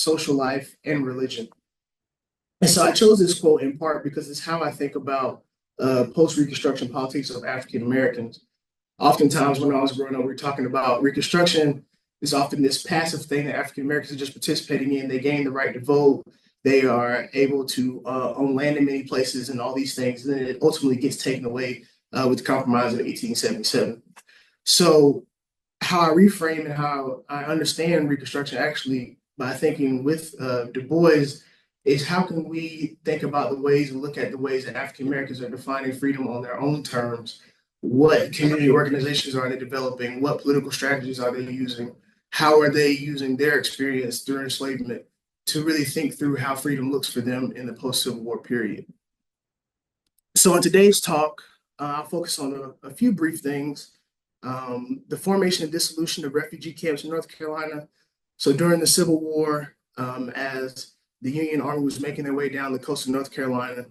social life, and religion. And so I chose this quote in part because it's how I think about post-Reconstruction politics of African Americans. Oftentimes, when I was growing up, we were talking about Reconstruction is often this passive thing that African Americans are just participating in. They gain the right to vote. They are able to own land in many places and all these things. And then it ultimately gets taken away with the Compromise of 1877. So how I reframe and how I understand Reconstruction actually by thinking with Du Bois is how can we think about the ways and look at the ways that African Americans are defining freedom on their own terms. What community organizations are they developing? What political strategies are they using? How are they using their experience during enslavement to really think through how freedom looks for them in the post-Civil War period? So in today's talk, I'll focus on a few brief things. The formation and dissolution of refugee camps in North Carolina. So during the Civil War, as the Union Army was making their way down the coast of North Carolina,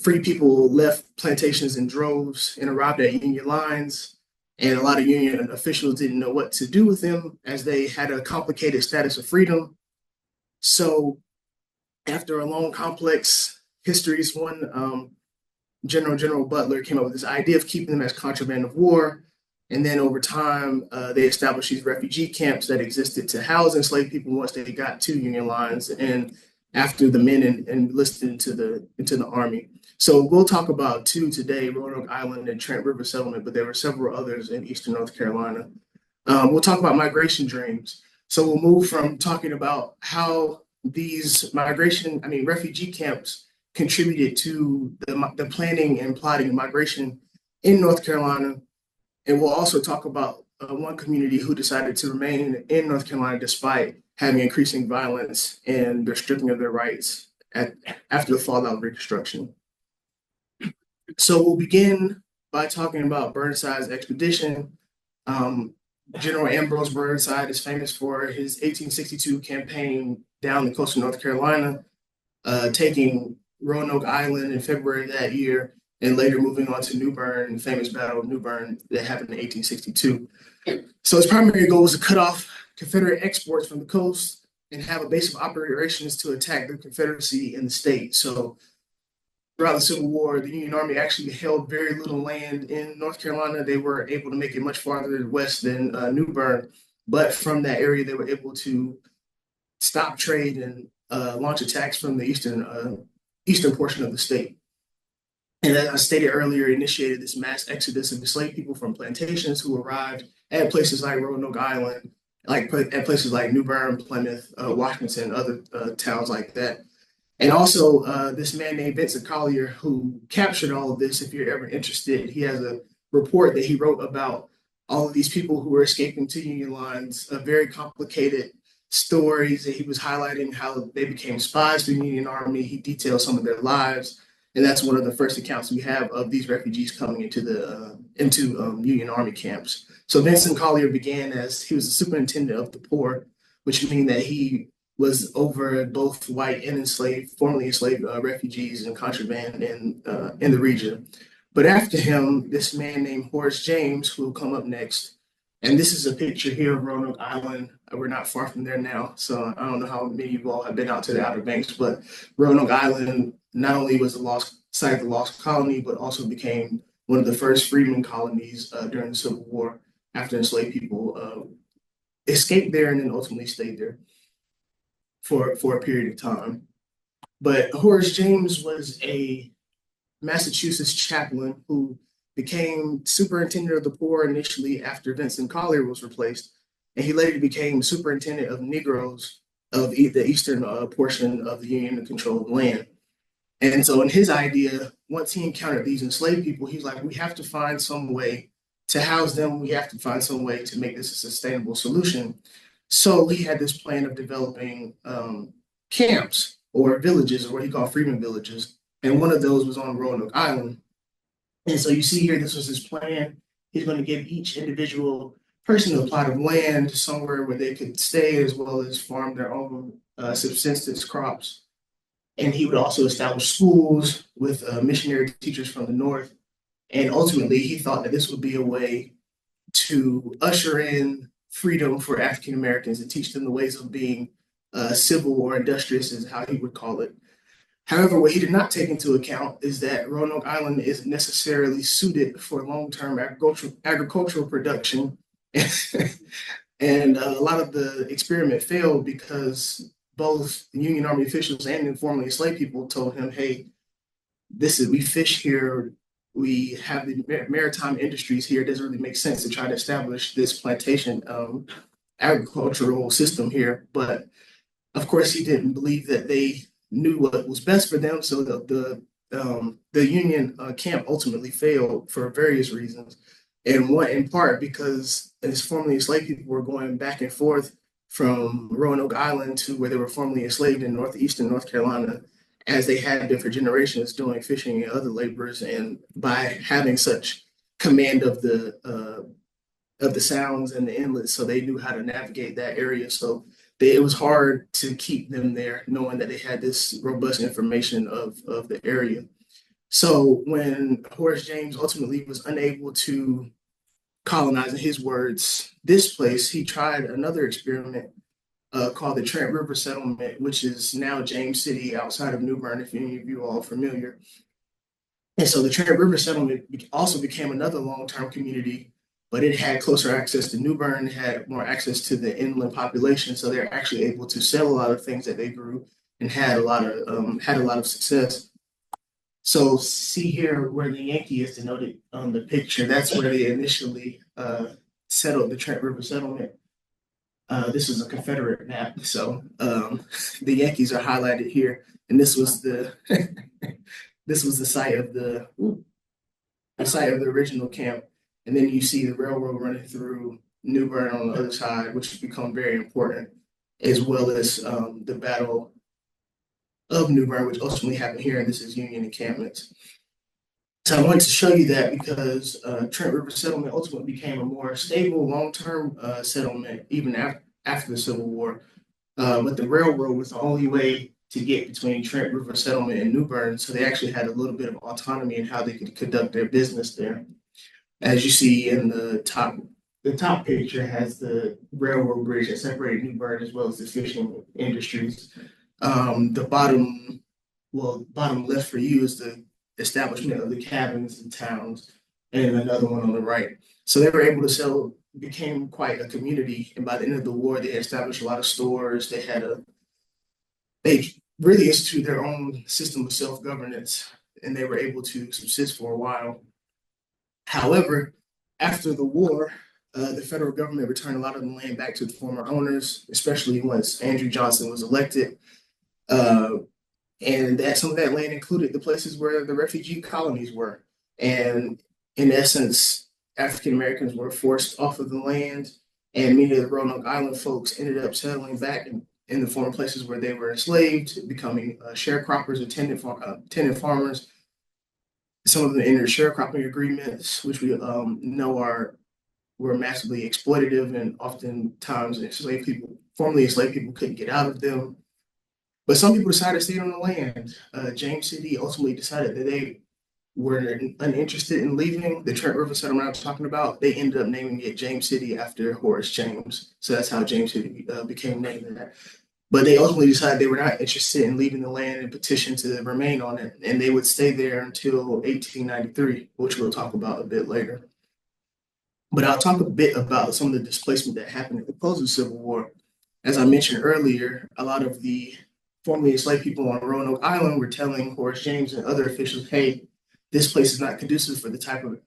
free people left plantations in droves and arrived at Union lines. And a lot of Union officials didn't know what to do with them as they had a complicated status of freedom. So after a long, complex histories, one General Butler came up with this idea of keeping them as contraband of war. And then over time, they established these refugee camps that existed to house enslaved people once they got to Union lines and after the men enlisted into the Army. So we'll talk about two today, Roanoke Island and Trent River Settlement, but there were several others in Eastern North Carolina. We'll talk about migration dreams. So we'll move from talking about how these refugee camps contributed to the planning and plotting of migration in North Carolina. And we'll also talk about one community who decided to remain in North Carolina despite having increasing violence and the stripping of their rights after the fallout of Reconstruction. So we'll begin by talking about Burnside's expedition. General Ambrose Burnside is famous for his 1862 campaign down the coast of North Carolina, taking Roanoke Island in February that year, and later moving on to New Bern, the famous Battle of New Bern that happened in 1862. So his primary goal was to cut off Confederate exports from the coast and have a base of operations to attack the Confederacy in the state. So throughout the Civil War, the Union Army actually held very little land in North Carolina. They were able to make it much farther west than New Bern, but from that area, they were able to stop trade and launch attacks from the eastern portion of the state. And as I stated earlier, initiated this mass exodus of enslaved people from plantations who arrived at places like Roanoke Island, at places like New Bern, Plymouth, Washington, other towns like that. And also this man named Vincent Collier, who captured all of this. If you're ever interested, he has a report that he wrote about all of these people who were escaping to Union lines, very complicated stories that he was highlighting how they became spies for the Union Army. He detailed some of their lives. And that's one of the first accounts we have of these refugees coming into Union Army camps. So Vincent Collier began as he was the superintendent of the poor, which means that he was over both white and formerly enslaved refugees and contraband in the region. But after him, this man named Horace James, who will come up next, and this is a picture here of Roanoke Island. We're not far from there now, so I don't know how many of you all have been out to the Outer Banks, but Roanoke Island not only was the site of the lost colony, but also became one of the first freedmen colonies during the Civil War after enslaved people escaped there and then ultimately stayed there for a period of time. But Horace James was a Massachusetts chaplain who became superintendent of the poor initially after Vincent Collier was replaced, and he later became superintendent of Negroes of the eastern portion of the Union controlled land. And so in his idea, once he encountered these enslaved people, he was like, we have to find some way to house them. We have to find some way to make this a sustainable solution. So he had this plan of developing camps or villages, or what he called freedmen villages. And one of those was on Roanoke Island. And so you see here, this was his plan. He's going to give each individual person a plot of land somewhere where they could stay as well as farm their own subsistence crops. And he would also establish schools with missionary teachers from the north. And ultimately, he thought that this would be a way to usher in freedom for African Americans and teach them the ways of being civil or industrious, is how he would call it. However, what he did not take into account is that Roanoke Island isn't necessarily suited for long-term agricultural production. And a lot of the experiment failed because both Union Army officials and informally enslaved people told him, hey, we fish here, we have the maritime industries here. It doesn't really make sense to try to establish this plantation agricultural system here. But of course, he didn't believe that they knew what was best for them. So the Union camp ultimately failed for various reasons. And one in part because as formerly enslaved people were going back and forth from Roanoke Island to where they were formerly enslaved in northeastern North Carolina, as they had different generations doing fishing and other labors, and by having such command of the sounds and the inlets, so they knew how to navigate that area. So it was hard to keep them there, knowing that they had this robust information of the area. So when Horace James ultimately was unable to colonize, in his words, this place, he tried another experiment called the Trent River Settlement, which is now James City outside of New Bern, if any of you all are familiar. And so the Trent River Settlement also became another long-term community, but it had closer access to New Bern, had more access to the inland population. So they're actually able to sell a lot of things that they grew and had a lot of success. So see here where the Yankee is denoted on the picture. That's where they initially settled the Trent River Settlement. This is a Confederate map, so the Yankees are highlighted here, and this was the this was the site of the original camp. And then you see the railroad running through New Bern on the other side, which has become very important, as well as the Battle of New Bern, which ultimately happened here, and this is Union encampments. So I wanted to show you that because Trent River Settlement ultimately became a more stable, long-term settlement, even after the Civil War. But the railroad was the only way to get between Trent River Settlement and New Bern, so they actually had a little bit of autonomy in how they could conduct their business there. As you see in the top picture has the railroad bridge that separated New Bern as well as the fishing industries. The bottom left for you is the establishment of the cabins and towns, and another one on the right. So they were able to sell, became quite a community. And by the end of the war, they established a lot of stores. They really instituted their own system of self-governance, and they were able to subsist for a while. However, after the war, the federal government returned a lot of the land back to the former owners, especially once Andrew Johnson was elected. And that some of that land included the places where the refugee colonies were. And in essence, African Americans were forced off of the land, and many of the Roanoke Island folks ended up settling back in the former places where they were enslaved, becoming sharecroppers or tenant farmers. Some of them entered sharecropping agreements, which we know were massively exploitative, and oftentimes formerly enslaved people couldn't get out of them. But some people decided to stay on the land. James City ultimately decided that they were uninterested in leaving. The Trent River settlement I was talking about, they ended up naming it James City after Horace James. So that's how James City became named that. But they ultimately decided they were not interested in leaving the land and petitioned to remain on it. And they would stay there until 1893, which we'll talk about a bit later. But I'll talk a bit about some of the displacement that happened at the close of the Civil War. As I mentioned earlier, a lot of the formerly enslaved people on Roanoke Island were telling Horace James and other officials, hey, this place is not conducive for the type of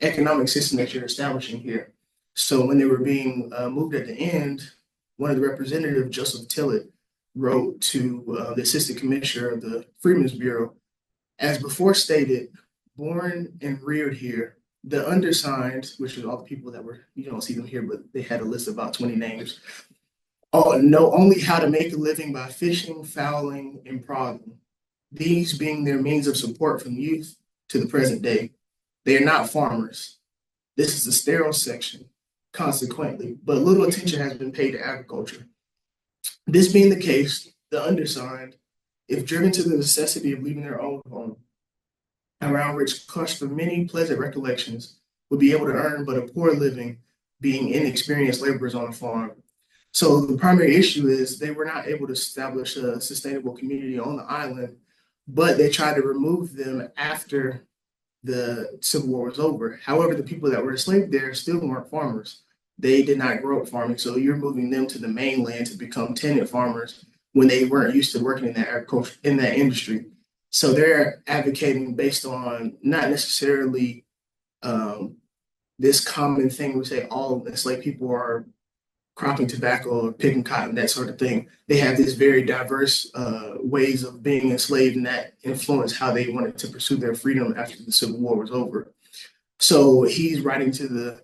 economic system that you're establishing here. So when they were being moved at the end, one of the representatives, Joseph Tillett, wrote to the assistant commissioner of the Freedmen's Bureau, as before stated, born and reared here, the undersigned, which are all the people that were, you don't see them here, but they had a list of about 20 names, know only how to make a living by fishing, fowling, and prodding, these being their means of support from youth to the present day. They are not farmers. This is a sterile section, consequently, but little attention has been paid to agriculture. This being the case, the undersigned, if driven to the necessity of leaving their own home, around which cluster many pleasant recollections, would be able to earn but a poor living being inexperienced laborers on a farm. So the primary issue is they were not able to establish a sustainable community on the island, but they tried to remove them after the Civil War was over. However, the people that were enslaved there still weren't farmers. They did not grow up farming. So you're moving them to the mainland to become tenant farmers when they weren't used to working in that agriculture, in that industry. So they're advocating based on not necessarily um, this common thing we say all enslaved people are cropping tobacco or picking cotton, that sort of thing. They have these very diverse ways of being enslaved, and that influenced how they wanted to pursue their freedom after the Civil War was over. So he's writing to the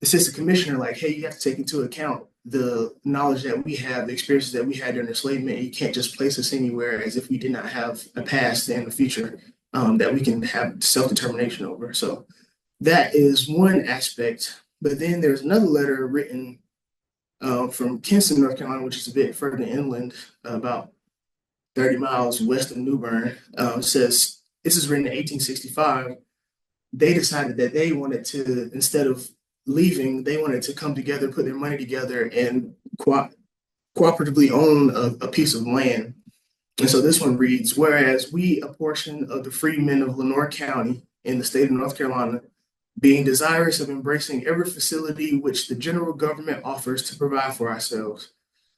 assistant commissioner, like, hey, you have to take into account the knowledge that we have, the experiences that we had during enslavement. You can't just place us anywhere as if we did not have a past and a future that we can have self-determination over. So that is one aspect. But then there's another letter written from Kinston, North Carolina, which is a bit further inland, about 30 miles west of New Bern. Says this is written in 1865. They decided that they wanted to, instead of leaving, they wanted to come together, put their money together, and cooperatively own a piece of land. And so this one reads, whereas we, a portion of the freedmen of Lenoir County in the state of North Carolina, being desirous of embracing every facility which the general government offers to provide for ourselves,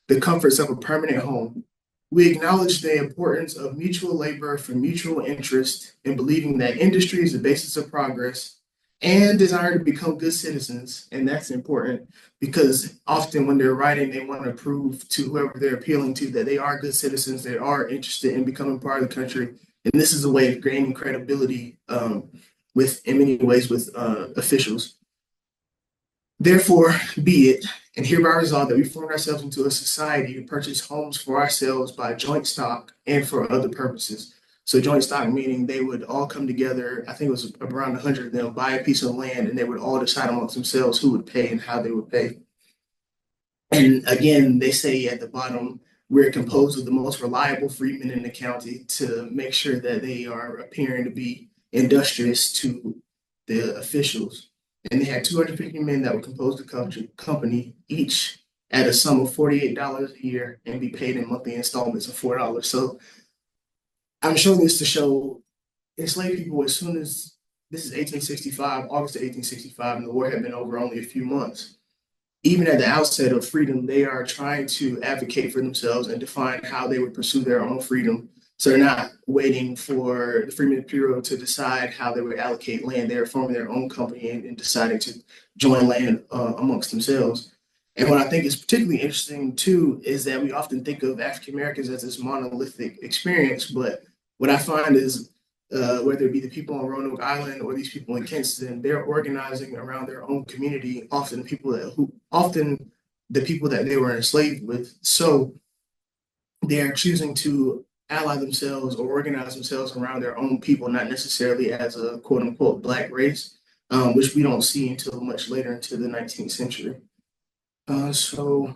the comforts of a permanent home, we acknowledge the importance of mutual labor for mutual interest in believing that industry is the basis of progress and desire to become good citizens. And that's important because often when they're writing, they want to prove to whoever they're appealing to that they are good citizens, they are interested in becoming part of the country. And this is a way of gaining credibility in many ways with officials. Therefore, be it, and hereby resolve that we form ourselves into a society to purchase homes for ourselves by joint stock and for other purposes. So joint stock meaning they would all come together, I think it was around 100 of them, buy a piece of land, and they would all decide amongst themselves who would pay and how they would pay. And again, they say at the bottom, we're composed of the most reliable freedmen in the county to make sure that they are appearing to be industrious to the officials. And they had 250 men that would compose the company, each at a sum of $48 a year and be paid in monthly installments of $4. So I'm showing this to show enslaved people as soon as this is 1865, August of 1865, and the war had been over only a few months. Even at the outset of freedom, they are trying to advocate for themselves and define how they would pursue their own freedom. So they're not waiting for the Freedmen's Bureau to decide how they would allocate land. They're forming their own company and deciding to join land amongst themselves. And what I think is particularly interesting too is that we often think of African Americans as this monolithic experience, but what I find is whether it be the people on Roanoke Island or these people in Kinston, they're organizing around their own community, often the people that they were enslaved with. So they're choosing to ally themselves or organize themselves around their own people, not necessarily as a quote unquote black race, which we don't see until much later into the 19th century. So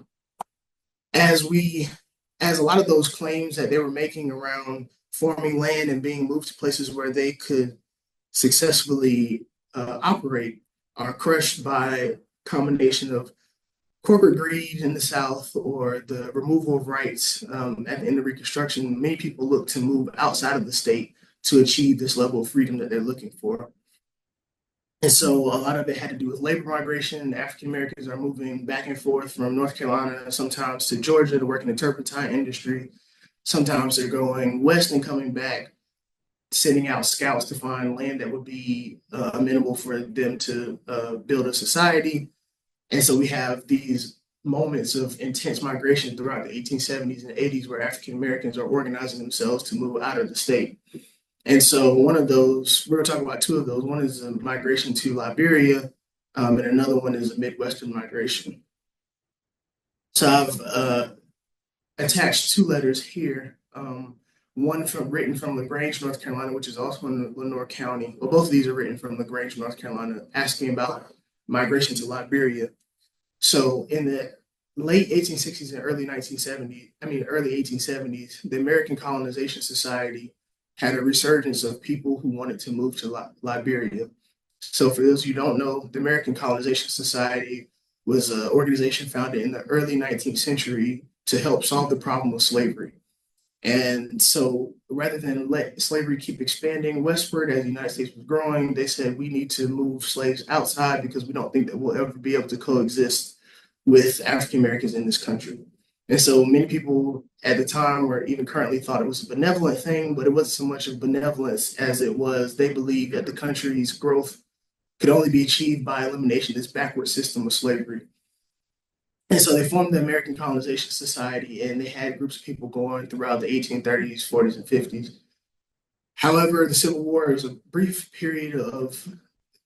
as a lot of those claims that they were making around forming land and being moved to places where they could successfully operate are crushed by a combination of corporate greed in the South or the removal of rights at the end of Reconstruction. Many people look to move outside of the state to achieve this level of freedom that they're looking for. And so a lot of it had to do with labor migration. African Americans are moving back and forth from North Carolina, sometimes to Georgia to work in the turpentine industry. Sometimes they're going west and coming back, sending out scouts to find land that would be amenable for them to build a society. And so we have these moments of intense migration throughout the 1870s and 80s where African Americans are organizing themselves to move out of the state. And so one of those, we're going to talk about two of those. One is a migration to Liberia, and another one is a Midwestern migration. So I've attached two letters here. One written from LaGrange, North Carolina, which is also in Lenoir County. Well, both of these are written from LaGrange, North Carolina, asking about migration to Liberia. So in the late 1860s and early 1870s, the American Colonization Society had a resurgence of people who wanted to move to Liberia. So for those who don't know, the American Colonization Society was an organization founded in the early 19th century to help solve the problem of slavery. And so rather than let slavery keep expanding westward as the United States was growing, they said we need to move slaves outside because we don't think that we'll ever be able to coexist with African Americans in this country. And so many people at the time, or even currently, thought it was a benevolent thing, but it wasn't so much of benevolence as it was they believed that the country's growth could only be achieved by elimination of this backward system of slavery. And so they formed the American Colonization Society, and they had groups of people going throughout the 1830s, 40s, and 50s. However, the Civil War was a brief period of,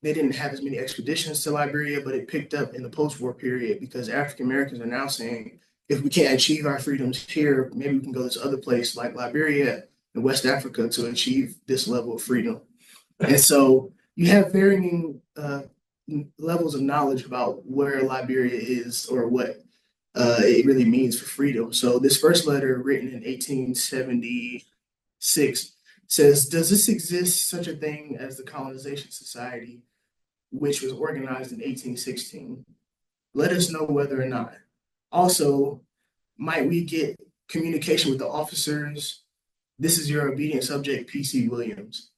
they didn't have as many expeditions to Liberia, but it picked up in the post-war period because African Americans are now saying, if we can't achieve our freedoms here, maybe we can go to this other place like Liberia and West Africa to achieve this level of freedom. And so you have varying levels of knowledge about where Liberia is or what it really means for freedom. So this first letter, written in 1876, says, does this exist, such a thing as the Colonization Society, which was organized in 1816? Let us know whether or not. Also, might we get communication with the officers? This is your obedient subject, P.C. Williams.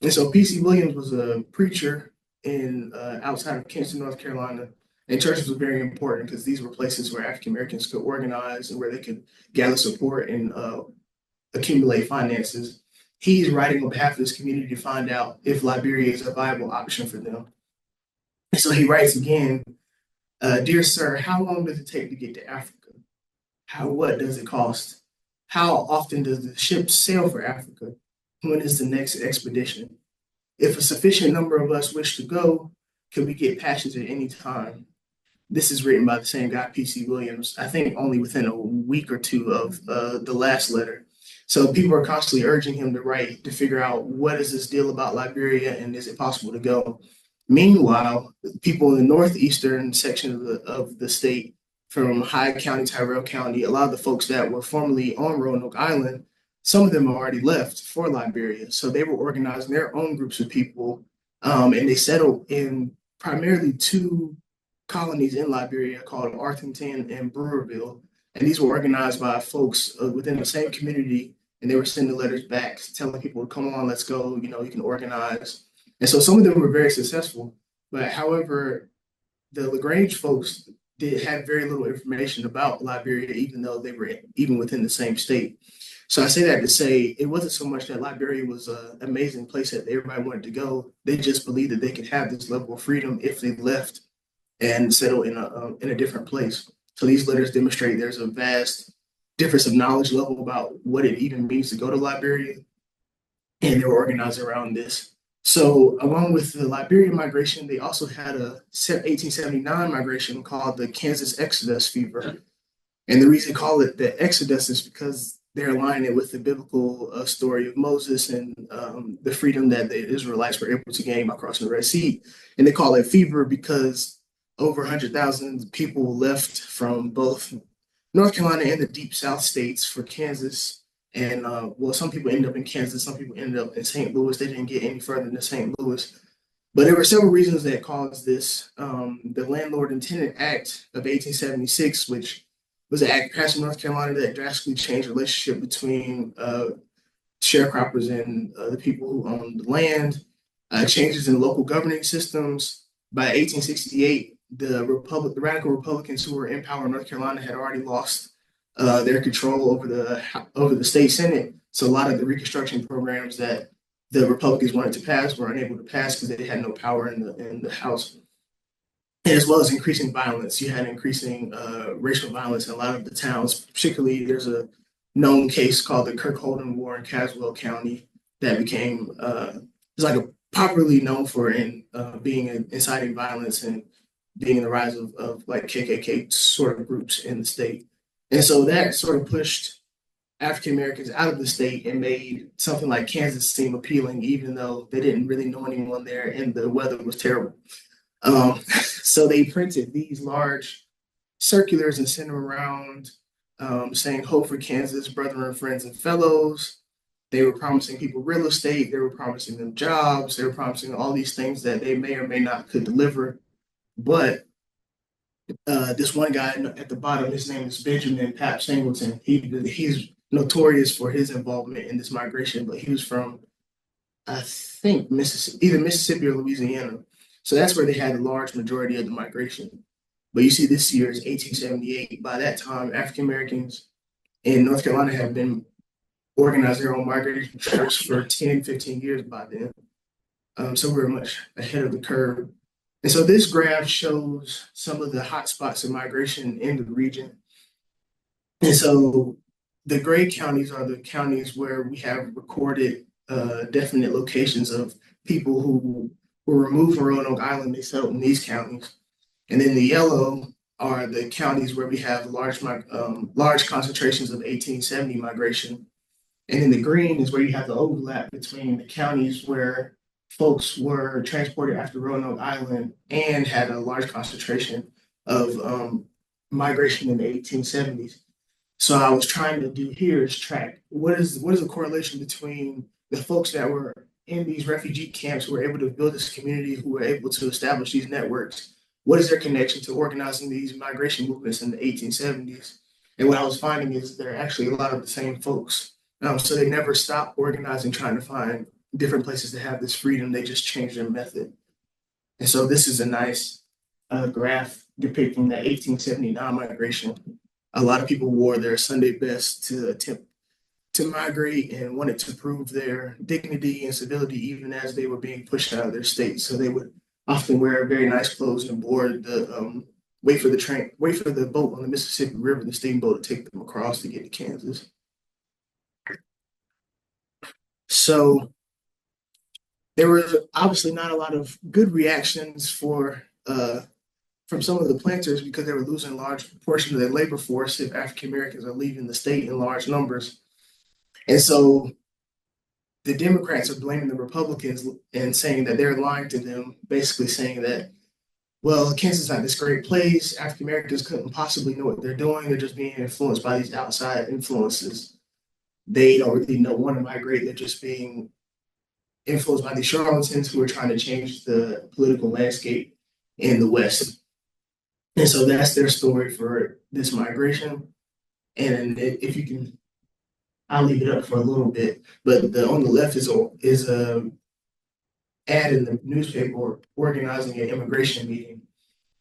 And so P.C. Williams was a preacher in outside of Kinston, North Carolina. And churches were very important because these were places where African Americans could organize and where they could gather support and accumulate finances. He's writing on behalf of this community to find out if Liberia is a viable option for them. And so he writes again, dear sir, how long does it take to get to Africa? What does it cost? How often does the ship sail for Africa? When is the next expedition? If a sufficient number of us wish to go, can we get passage at any time? This is written by the same guy, P.C. Williams, I think only within a week or two of the last letter. So people are constantly urging him to write to figure out what is this deal about Liberia and is it possible to go? Meanwhile, people in the northeastern section of the state, from Hyde County, Tyrell County, a lot of the folks that were formerly on Roanoke Island, some of them already left for Liberia. So they were organizing their own groups of people, and they settled in primarily two colonies in Liberia called Arthington and Brewerville. And these were organized by folks within the same community. And they were sending letters back telling people, come on, let's go, you know, you can organize. And so some of them were very successful. But however, the LaGrange folks had very little information about Liberia, even though they were even within the same state. So I say that to say it wasn't so much that Liberia was an amazing place that everybody wanted to go. They just believed that they could have this level of freedom if they left and settle in a different place. So these letters demonstrate there's a vast difference of knowledge level about what it even means to go to Liberia, and they were organized around this. So along with the Liberian migration, they also had a 1879 migration called the Kansas Exodus fever. And the reason they call it the Exodus is because they're aligning it with the biblical story of Moses and the freedom that the Israelites were able to gain by crossing the Red Sea. And they call it fever because over 100,000 people left from both North Carolina and the deep South states for Kansas. And well, some people ended up in Kansas, some people ended up in St. Louis. They didn't get any further than St. Louis. But there were several reasons that caused this. The Landlord and Tenant Act of 1876, which was an act passed in North Carolina that drastically changed the relationship between sharecroppers and the people who owned the land, changes in local governing systems. By 1868, the radical Republicans who were in power in North Carolina had already lost their control over the state Senate. So a lot of the Reconstruction programs that the Republicans wanted to pass were unable to pass because they had no power in the House. And as well as increasing violence, you had increasing racial violence in a lot of the towns. Particularly, there's a known case called the Kirk-Holden War in Caswell County that became it's like a popularly known for being inciting violence and being in the rise of like KKK sort of groups in the state. And so that sort of pushed African Americans out of the state and made something like Kansas seem appealing, even though they didn't really know anyone there and the weather was terrible. So they printed these large circulars and sent them around saying, hope for Kansas, brethren, friends, and fellows. They were promising people real estate. They were promising them jobs. They were promising all these things that they may or may not could deliver. But This one guy at the bottom, his name is Benjamin Pap Singleton. He's notorious for his involvement in this migration, but he was from, I think, Mississippi, either Mississippi or Louisiana. So that's where they had the large majority of the migration. But you see, this year is 1878. By that time, African Americans in North Carolina have been organizing their own migration charters for 10, 15 years by then. So we're much ahead of the curve. And so this graph shows some of the hot spots of migration in the region. And so the gray counties are the counties where we have recorded definite locations of people who were removed from Roanoke Island. They settled in these counties. And then the yellow are the counties where we have large concentrations of 1870 migration. And then the green is where you have the overlap between the counties where folks were transported after Roanoke Island and had a large concentration of migration in the 1870s. So I was trying to do here is track what is the correlation between the folks that were in these refugee camps who were able to build this community, who were able to establish these networks. What is their connection to organizing these migration movements in the 1870s? And what I was finding is they're actually a lot of the same folks. So they never stopped organizing, trying to find different places to have this freedom. They just changed their method. And so this is a nice graph depicting the 1879 migration. A lot of people wore their Sunday best to attempt to migrate and wanted to prove their dignity and civility even as they were being pushed out of their state. So they would often wear very nice clothes and board the wait for the boat on the Mississippi River, the steamboat to take them across to get to Kansas. So there was obviously not a lot of good reactions from some of the planters because they were losing a large portion of their labor force if African Americans are leaving the state in large numbers. And so the Democrats are blaming the Republicans and saying that they're lying to them, basically saying that, well, Kansas is not this great place. African Americans couldn't possibly know what they're doing. They're just being influenced by these outside influences. They don't really want to migrate. They're just being influenced by these charlatans who are trying to change the political landscape in the West. And so that's their story for this migration. And if you can, I'll leave it up for a little bit. But on the left is a ad in the newspaper organizing an immigration meeting,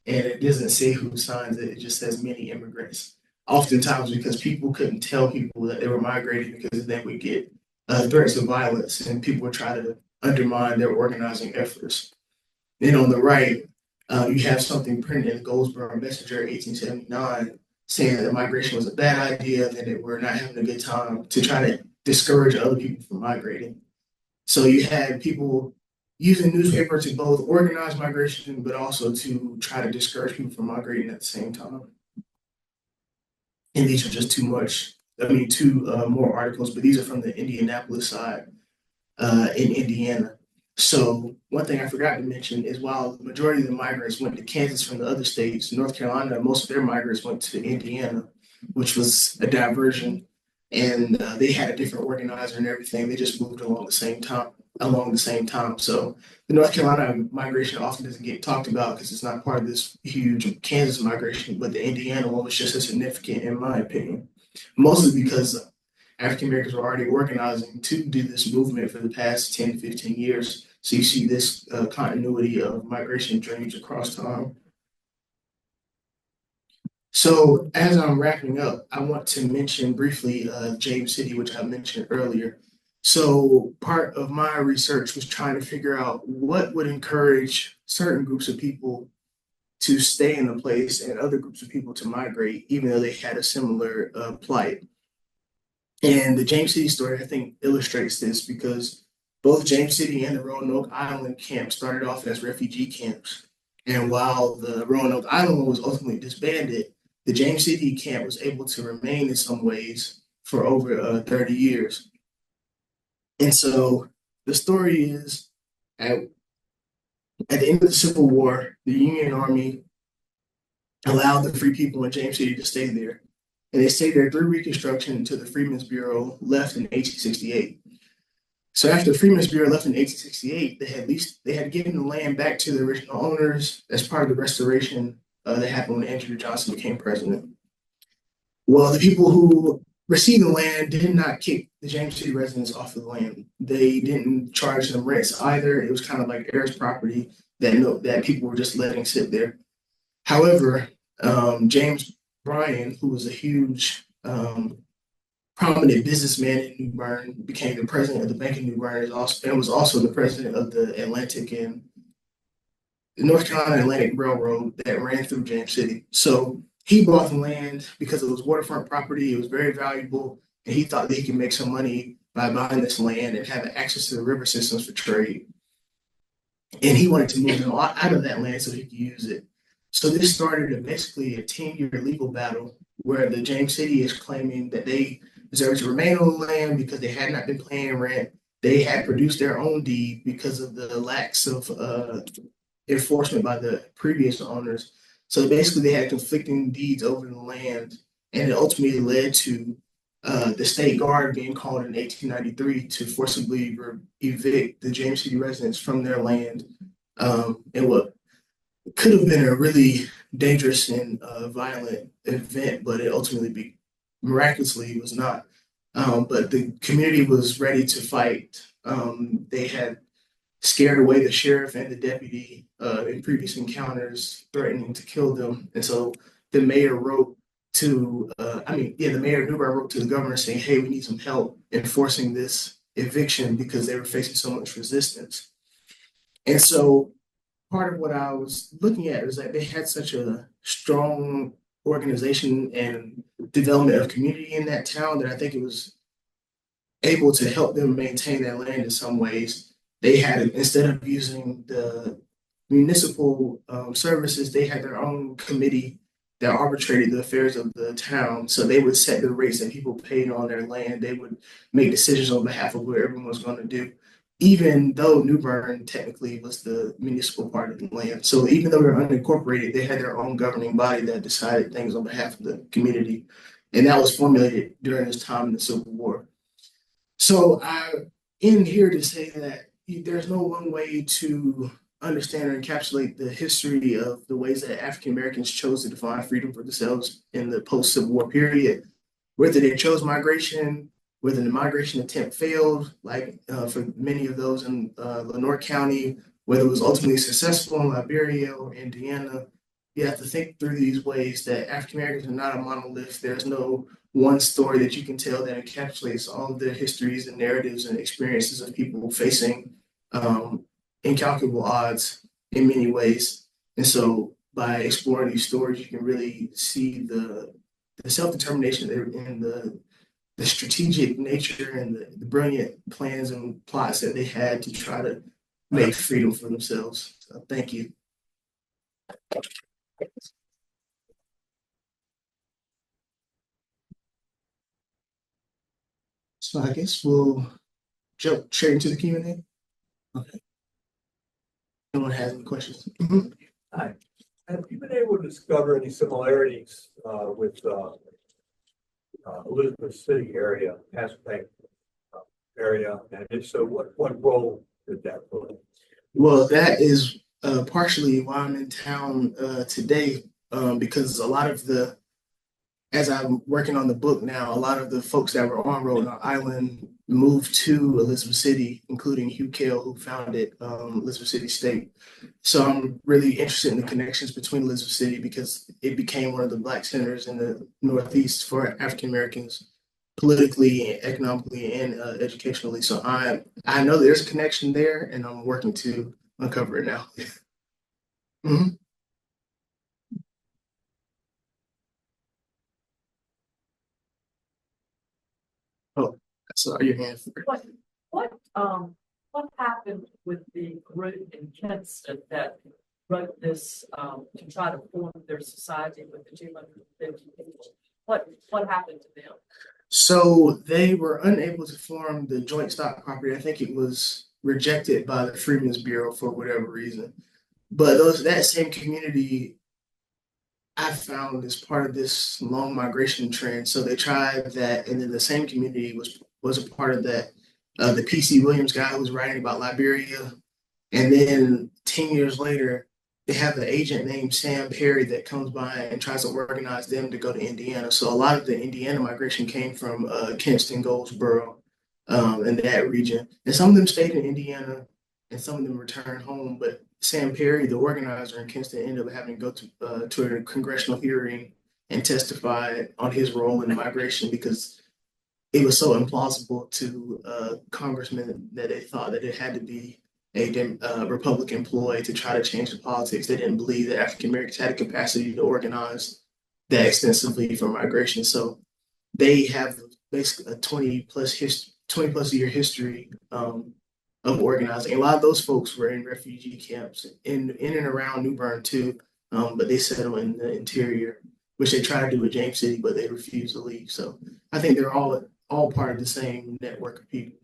and it doesn't say who signs it. It just says many immigrants. Oftentimes, because people couldn't tell people that they were migrating because then we get threats of violence, and people would try to undermine their organizing efforts. Then on the right, you have something printed in the Goldsboro Messenger, 1879, saying that migration was a bad idea, and that they were not having a good time to try to discourage other people from migrating. So you had people using newspaper to both organize migration, but also to try to discourage people from migrating at the same time. And these are just two more articles, but these are from the Indianapolis side in Indiana. So one thing I forgot to mention is while the majority of the migrants went to Kansas from the other states, North Carolina, most of their migrants went to Indiana, which was a diversion. And they had a different organizer and everything. They just moved along the same time. So the North Carolina migration often doesn't get talked about because it's not part of this huge Kansas migration, but the Indiana one was just as significant in my opinion, mostly because African Americans were already organizing to do this movement for the past 10, 15 years. So you see this continuity of migration dreams across time. So as I'm wrapping up, I want to mention briefly James City, which I mentioned earlier. So part of my research was trying to figure out what would encourage certain groups of people to stay in a place and other groups of people to migrate, even though they had a similar plight. And the James City story, I think, illustrates this because both James City and the Roanoke Island camp started off as refugee camps. And while the Roanoke Island one was ultimately disbanded, the James City camp was able to remain in some ways for over 30 years. And so the story is at the end of the Civil War, the Union Army allowed the free people in James City to stay there. And they stayed there through Reconstruction until the Freedmen's Bureau left in 1868. So after the Freedmen's Bureau left in 1868, they had given the land back to the original owners as part of the restoration that happened when Andrew Johnson became president. Well, the people who received the land did not kick the James City residents off of the land. They didn't charge them rents either. It was kind of like heirs property that people were just letting sit there. However, James Bryan, who was a huge prominent businessman in New Bern, became the president of the Bank of New Bern, and was also the president of the Atlantic and North Carolina Atlantic Railroad that ran through James City. So he bought the land because it was waterfront property. It was very valuable, and he thought that he could make some money by buying this land and having access to the river systems for trade. And he wanted to move them out of that land so he could use it. So this started basically a 10-year legal battle where the James City is claiming that they deserve to remain on the land because they had not been paying rent. They had produced their own deed because of the lacks of enforcement by the previous owners. So basically, they had conflicting deeds over the land, and it ultimately led to the state guard being called in 1893 to forcibly evict the James City residents from their land. And what could have been a really dangerous and violent event, but it ultimately miraculously was not. But the community was ready to fight. They had scared away the sheriff and the deputy in previous encounters, threatening to kill them. And so the mayor wrote to, the mayor of New Bern wrote to the governor saying, hey, we need some help enforcing this eviction because they were facing so much resistance. And so part of what I was looking at is that they had such a strong organization and development of community in that town that I think it was able to help them maintain that land in some ways. They had, instead of using the municipal services, they had their own committee that arbitrated the affairs of the town. So they would set the rates that people paid on their land. They would make decisions on behalf of what everyone was going to do, even though New Bern technically was the municipal part of the land. So even though they were unincorporated, they had their own governing body that decided things on behalf of the community. And that was formulated during this time in the Civil War. So I am here to say that there's no one way to understand or encapsulate the history of the ways that African Americans chose to define freedom for themselves in the post-Civil War period, whether they chose migration, whether the migration attempt failed, like for many of those in Lenore County, whether it was ultimately successful in Liberia or Indiana. You have to think through these ways that African Americans are not a monolith. There's no one story that you can tell that encapsulates all of the histories and narratives and experiences of people facing incalculable odds in many ways. And so by exploring these stories, you can really see the self-determination and the strategic nature and the brilliant plans and plots that they had to try to make freedom for themselves. So thank you. So I guess we'll jump straight into the Q&A. Okay. Anyone has any questions? Hi. Have you been able to discover any similarities with Elizabeth City area, Pacific area? And if so, what role did that play? Well, that is partially why I'm in town today, because a lot of as I'm working on the book now, a lot of the folks that were on Rhode Island moved to Elizabeth City, including Hugh Cale, who founded Elizabeth City State. So I'm really interested in the connections between Elizabeth City because it became one of the Black centers in the Northeast for African Americans, politically, economically, and educationally. So I know there's a connection there, and I'm working to uncover it now. Mhm. Oh, I saw your hand. What what happened with the group in Kinston that wrote this to try to form their society with the 250 people? What happened to them? So they were unable to form the joint stock property. I think it was rejected by the Freedmen's Bureau for whatever reason. But that same community I found is part of this long migration trend. So they tried that, and then the same community was a part of that. The P.C. Williams guy who was writing about Liberia, and then 10 years later, they have an agent named Sam Perry that comes by and tries to organize them to go to Indiana. So a lot of the Indiana migration came from Kinston, Goldsboro, and that region. And some of them stayed in Indiana and some of them returned home. But Sam Perry, the organizer in Kinston, ended up having to go to a congressional hearing and testify on his role in the migration because it was so implausible to congressmen that they thought that it had to be a Republican ploy to try to change the politics. They didn't believe that African Americans had a capacity to organize that extensively for migration. So they have basically a 20 plus year history of organizing. A lot of those folks were in refugee camps in and around New Bern too, but they settled in the interior, which they tried to do with James City, but they refused to leave. So I think they're all part of the same network of people.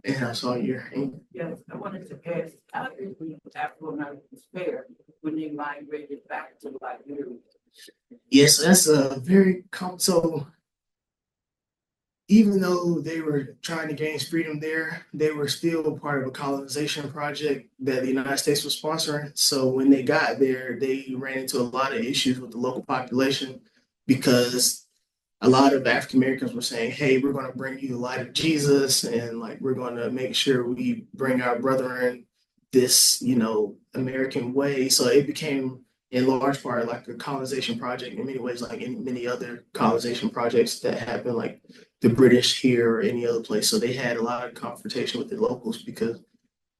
And I saw your hand. Yes, I wanted to ask, how did the Afro-Americans fare when they migrated back to Liberia? Yes, that's a very so even though they were trying to gain freedom there, they were still part of a colonization project that the United States was sponsoring. So when they got there, they ran into a lot of issues with the local population because a lot of African Americans were saying, "Hey, we're going to bring you the light of Jesus, and like we're going to make sure we bring our brethren this, American way." So it became, in large part, like a colonization project in many ways, like in many other colonization projects that happen, like the British here or any other place. So they had a lot of confrontation with the locals because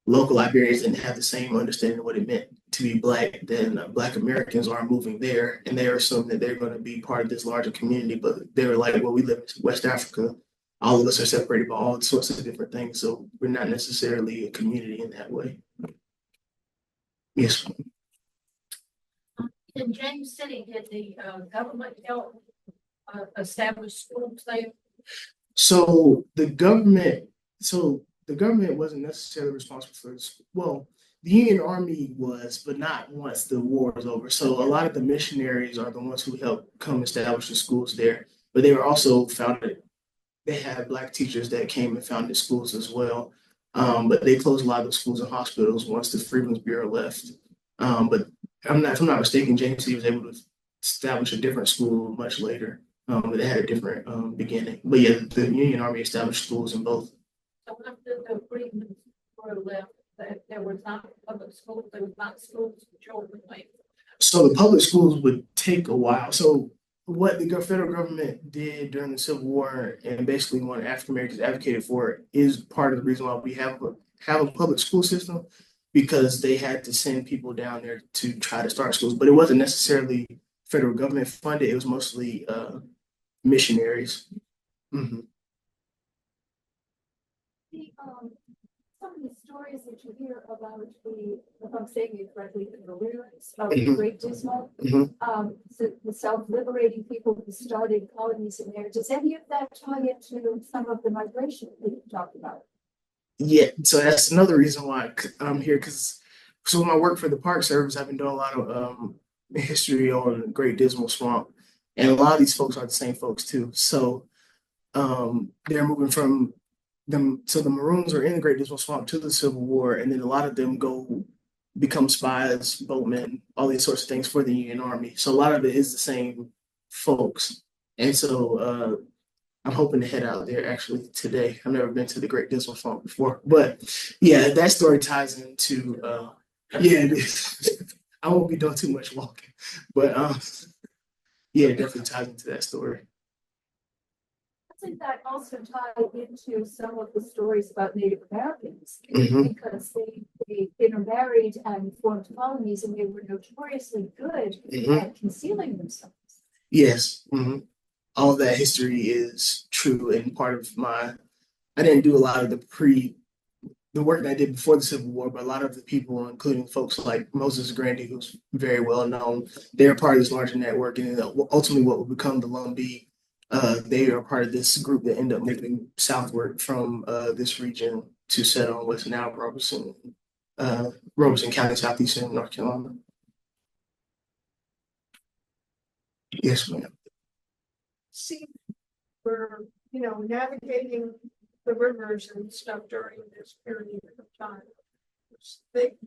local Liberians didn't have the same understanding of what it meant to be Black than Black Americans are moving there. And they're assuming that they're going to be part of this larger community. But they were like, well, we live in West Africa. All of us are separated by all sorts of different things. So we're not necessarily a community in that way. Yes. In James City, did the government help establish schools there? So the government wasn't necessarily responsible for this. Well, the Union Army was, but not once the war was over. So a lot of the missionaries are the ones who helped come establish the schools there. But they were also founded. They had Black teachers that came and founded schools as well. But they closed a lot of the schools and hospitals once the Freedmen's Bureau left. But if I'm not mistaken, James City was able to establish a different school much later. But it had a different beginning. But yeah, the Union Army established schools in both. So after the Freedmen's Bureau left, there was not public schools, there was not schools for children. So the public schools would take a while. So what the federal government did during the Civil War and basically what African Americans advocated for is part of the reason why we have a public school system because they had to send people down there to try to start schools, but it wasn't necessarily federal government funded. It was mostly missionaries. Mhm. Some of the stories that you hear about if I'm saying it correctly, the lyrics of Mhm. Great Dismal, Mhm. so the self-liberating people who started colonies in there. Does any of that tie into some of the migration that you talked about? Yeah, so that's another reason why I'm here because so when I work for the Park Service, I've been doing a lot of history on the Great Dismal Swamp, and a lot of these folks are the same folks too. So they're moving from them. So the Maroons are in the Great Dismal Swamp to the Civil War, and then a lot of them go become spies, boatmen, all these sorts of things for the Union Army. So a lot of it is the same folks, and so I'm hoping to head out there actually today. I've never been to the Great Dismal Swamp before, but yeah, that story ties into yeah, it is. I won't be doing too much walking, but yeah, it definitely ties into that story. Doesn't that also tie into some of the stories about Native Americans? Mhm. Because they intermarried and formed colonies and they were notoriously good Mhm. at concealing themselves. Yes, all of that history is true, and part of I didn't do a lot of the work that I did before the Civil War, but a lot of the people, including folks like Moses Grandy, who's very well known, they're part of this larger network, and then ultimately what will become the Lumbee. They are part of this group that end up moving southward from this region to settle in what's now Robeson County, southeastern North Carolina. Yes, ma'am. See, we're, navigating the rivers and stuff during this period of time. It's big,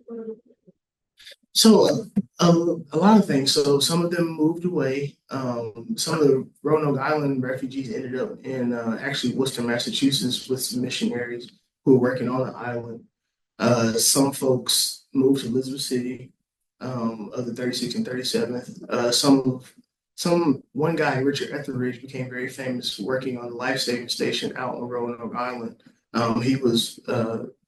So a lot of things. So some of them moved away. Some of the Roanoke Island refugees ended up in actually Worcester, Massachusetts, with some missionaries who were working on the island. Some folks moved to Elizabeth City of the 36th and 37th. One guy, Richard Etheridge, became very famous working on the life-saving station out on Roanoke Island. He was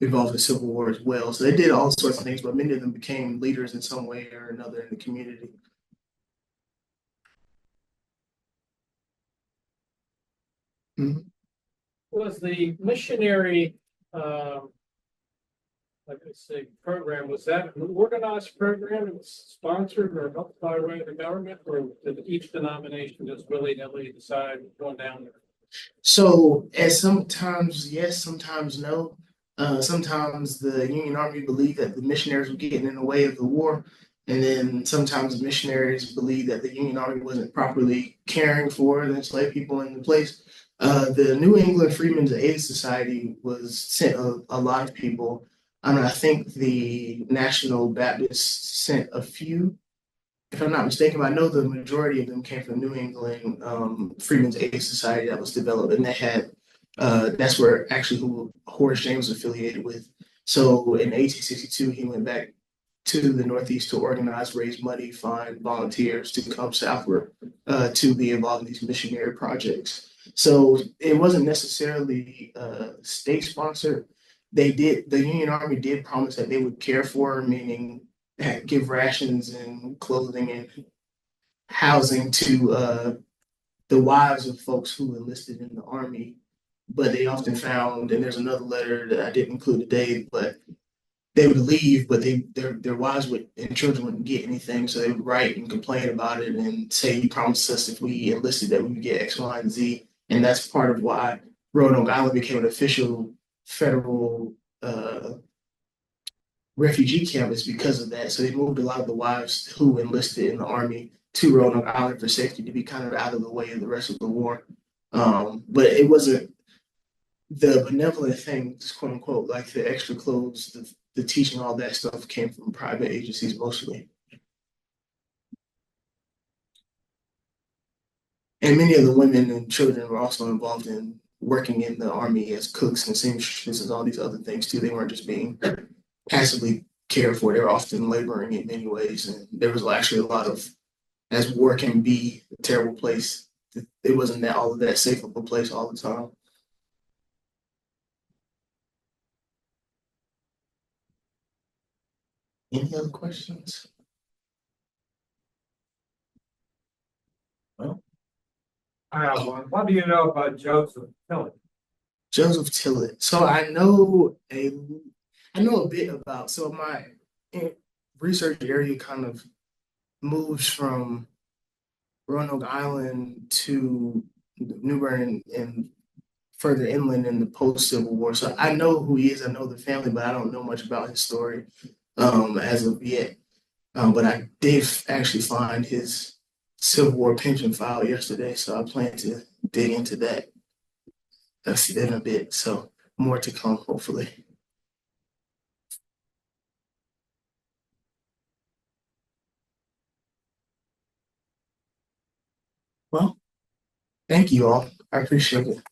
involved in the Civil War as well. So they did all sorts of things, but many of them became leaders in some way or another in the community. Mhm. Was the missionary, like I say, program, was that an organized program? It was sponsored or helped by way of the government, or did each denomination just willy-nilly decide going down there? So, as sometimes yes, sometimes no. Sometimes the Union Army believed that the missionaries were getting in the way of the war, and then sometimes the missionaries believed that the Union Army wasn't properly caring for the enslaved people in the place. The New England Freedmen's Aid Society was sent a lot of people. I mean, I think the National Baptists sent a few, if I'm not mistaken, I know the majority of them came from New England Freedmen's Aid Society that was developed, and they had that's where actually who Horace James was affiliated with. So in 1862, he went back to the Northeast to organize, raise money, find volunteers to come southward to be involved in these missionary projects. So it wasn't necessarily state sponsored. The Union Army did promise that they would care for her, meaning give rations and clothing and housing to the wives of folks who enlisted in the army. But they often found, and there's another letter that I didn't include today, but they would leave, but their wives would and children wouldn't get anything, so they would write and complain about it and say, "You promised us if we enlisted that we would get X, Y, and Z," and that's part of why Roanoke Island became an official federal refugee camp is because of that. So they moved a lot of the wives who enlisted in the army to Roanoke Island for safety to be kind of out of the way of the rest of the war. But it wasn't the benevolent thing, just quote unquote, like the extra clothes, the teaching, all that stuff came from private agencies mostly. And many of the women and children were also involved in working in the army as cooks and seamstresses and all these other things too. They weren't just being passively cared for. They were often laboring in many ways. And there was actually a lot of, as war can be a terrible place, it wasn't that all of that safe of a place all the time. Any other questions? Well, I have one. What do you know about Joseph Tillett? Joseph Tillett. So I know a bit about, so my research area kind of moves from Roanoke Island to New Bern and further inland in the post-Civil War. So I know who he is, I know the family, but I don't know much about his story as of yet. But I did actually find his Civil War pension file yesterday, so I plan to dig into that in a bit. So more to come, hopefully. Well, thank you all. I appreciate it.